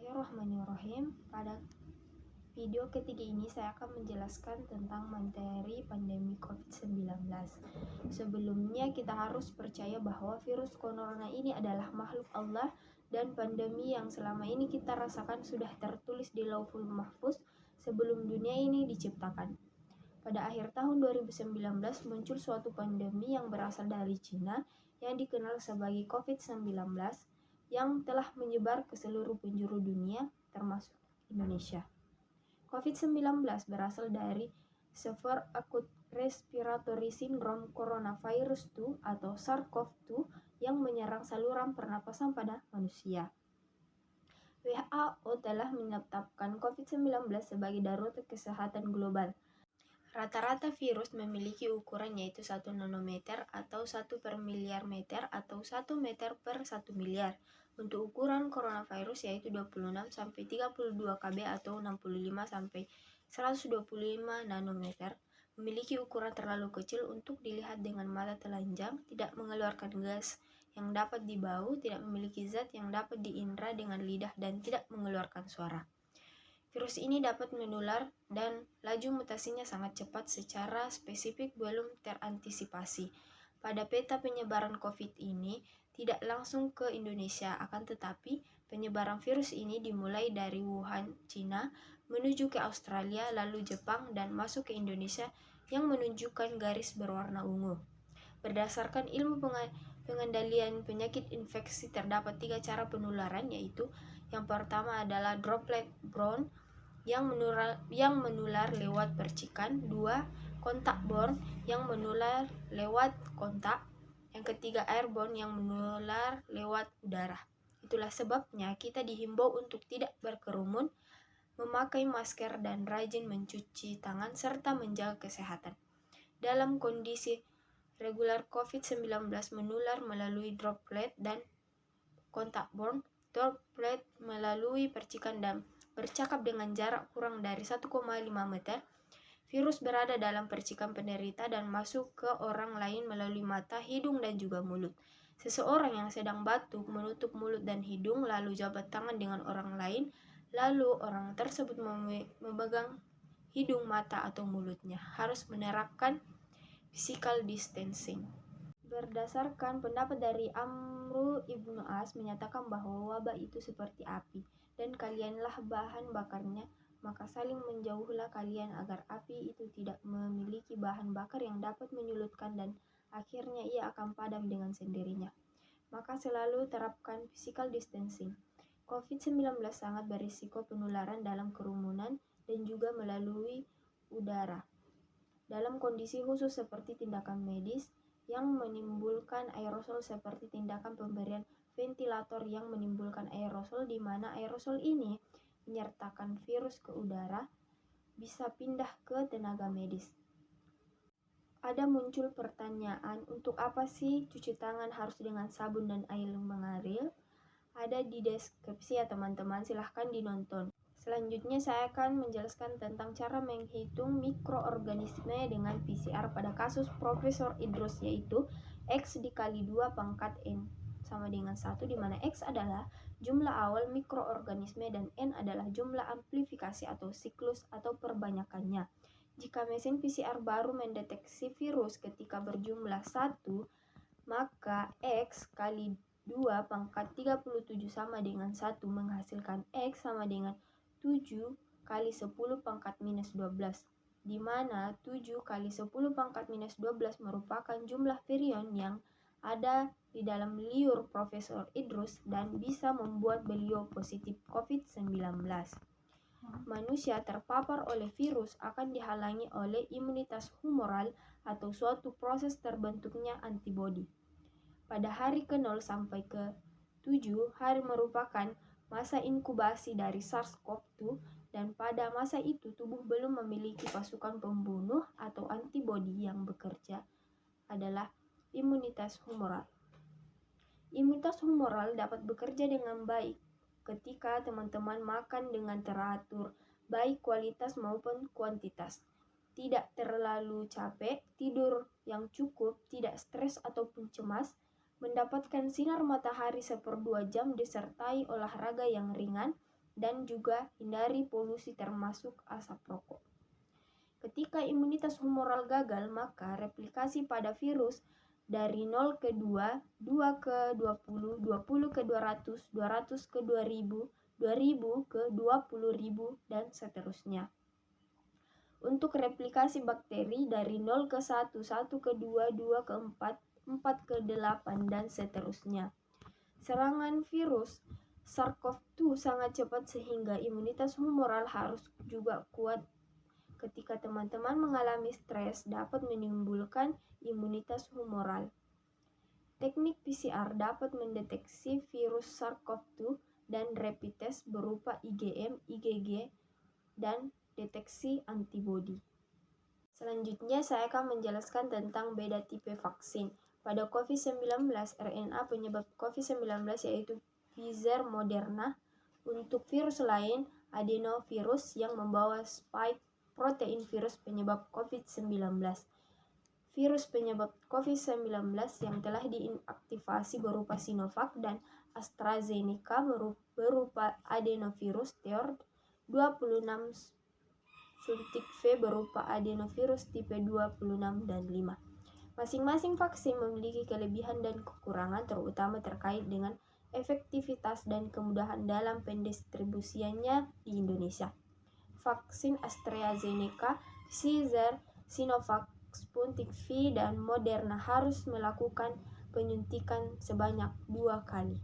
Bismillahirrahmanirrahim. Pada video ketiga ini saya akan menjelaskan tentang materi pandemi COVID-19. Sebelumnya kita harus percaya bahwa virus corona ini adalah makhluk Allah dan pandemi yang selama ini kita rasakan sudah tertulis di Lauhul Mahfuz sebelum dunia ini diciptakan. Pada akhir tahun 2019 muncul suatu pandemi yang berasal dari Cina yang dikenal sebagai COVID-19 yang telah menyebar ke seluruh penjuru dunia termasuk Indonesia. COVID-19 berasal dari Severe Acute Respiratory Syndrome Coronavirus 2 atau SARS-CoV-2 yang menyerang saluran pernapasan pada manusia. WHO telah menetapkan COVID-19 sebagai darurat kesehatan global. Rata-rata virus memiliki ukuran yaitu 1 nanometer atau 1 per miliar meter atau 1 meter per 1 miliar. Untuk ukuran coronavirus yaitu 26-32 kb atau 65-125 nanometer. Memiliki ukuran terlalu kecil untuk dilihat dengan mata telanjang, tidak mengeluarkan gas yang dapat dibau, tidak memiliki zat yang dapat diindra dengan lidah dan tidak mengeluarkan suara. Virus ini dapat menular dan laju mutasinya sangat cepat secara spesifik belum terantisipasi. Pada peta penyebaran COVID ini tidak langsung ke Indonesia, akan tetapi penyebaran virus ini dimulai dari Wuhan, Cina, menuju ke Australia, lalu Jepang, dan masuk ke Indonesia yang menunjukkan garis berwarna ungu. Berdasarkan ilmu pengendalian penyakit infeksi terdapat 3 cara penularan, yaitu yang pertama adalah droplet borne yang menular lewat percikan, 2. kontak borne yang menular lewat kontak, yang ketiga airborne yang menular lewat udara. Itulah sebabnya kita dihimbau untuk tidak berkerumun, memakai masker dan rajin mencuci tangan serta menjaga kesehatan. Dalam kondisi regular COVID-19 menular melalui droplet dan kontak borne. Droplet melalui percikan dan bercakap dengan jarak kurang dari 1,5 meter. Virus berada dalam percikan penderita dan masuk ke orang lain melalui mata, hidung, dan juga mulut. Seseorang yang sedang batuk menutup mulut dan hidung lalu jabat tangan dengan orang lain, lalu orang tersebut memegang hidung, mata, atau mulutnya. Harus menerapkan physical distancing. Berdasarkan pendapat dari Amru Ibnu As menyatakan bahwa wabah itu seperti api dan kalianlah bahan bakarnya, maka saling menjauhlah kalian agar api itu tidak memiliki bahan bakar yang dapat menyulutkan dan akhirnya ia akan padam dengan sendirinya. Maka selalu terapkan physical distancing. COVID-19 sangat berisiko penularan dalam kerumunan dan juga melalui udara. Dalam kondisi khusus seperti tindakan medis yang menimbulkan aerosol seperti tindakan pemberian ventilator yang menimbulkan aerosol di mana aerosol ini menyertakan virus ke udara, bisa pindah ke tenaga medis. Ada muncul pertanyaan, untuk apa sih cuci tangan harus dengan sabun dan air mengalir? Ada di deskripsi ya teman-teman, silahkan dinonton. Selanjutnya saya akan menjelaskan tentang cara menghitung mikroorganisme dengan PCR pada kasus Profesor Idrus, yaitu X dikali 2 pangkat N sama dengan 1, di mana X adalah jumlah awal mikroorganisme dan N adalah jumlah amplifikasi atau siklus atau perbanyakannya. Jika mesin PCR baru mendeteksi virus ketika berjumlah 1, maka X kali 2 pangkat 37 sama dengan 1 menghasilkan X sama dengan 7 kali 10 pangkat minus 12, di mana 7 kali 10 pangkat minus 12 merupakan jumlah virion yang ada di dalam liur Profesor Idrus dan bisa membuat beliau positif COVID-19. Manusia terpapar oleh virus akan dihalangi oleh imunitas humoral atau suatu proses terbentuknya antibodi. Pada hari ke-0 sampai ke-7 hari merupakan masa inkubasi dari SARS-CoV-2 dan pada masa itu tubuh belum memiliki pasukan pembunuh atau antibodi yang bekerja adalah imunitas humoral. Imunitas humoral dapat bekerja dengan baik ketika teman-teman makan dengan teratur, baik kualitas maupun kuantitas. Tidak terlalu capek, tidur yang cukup, tidak stres ataupun cemas, mendapatkan sinar matahari 1/2 jam disertai olahraga yang ringan, dan juga hindari polusi termasuk asap rokok. Ketika imunitas humoral gagal, maka replikasi pada virus dari 0 ke 2, 2 ke 20, 20 ke 200, 200 ke 2000, 2000 ke 20.000, dan seterusnya. Untuk replikasi bakteri dari 0 ke 1, 1 ke 2, 2 ke 4, 4 ke 8, dan seterusnya. Serangan virus SARS-CoV-2 sangat cepat sehingga imunitas humoral harus juga kuat. Ketika teman-teman mengalami stres dapat menimbulkan imunitas humoral. Teknik PCR dapat mendeteksi virus SARS-CoV-2 dan rapid test berupa IgM, IgG, dan deteksi antibodi. Selanjutnya saya akan menjelaskan tentang beda tipe vaksin. Pada COVID-19, RNA penyebab COVID-19 yaitu Pfizer Moderna. Untuk virus lain, adenovirus yang membawa spike protein virus penyebab COVID-19. Virus penyebab COVID-19 yang telah diinaktivasi berupa Sinovac dan AstraZeneca berupa adenovirus Thr 26, suntik V berupa adenovirus tipe 26 dan 5. Masing-masing vaksin memiliki kelebihan dan kekurangan terutama terkait dengan efektivitas dan kemudahan dalam pendistribusiannya di Indonesia. Vaksin AstraZeneca, Pfizer, Sinovac, Sputnik V, dan Moderna harus melakukan penyuntikan sebanyak 2 kali.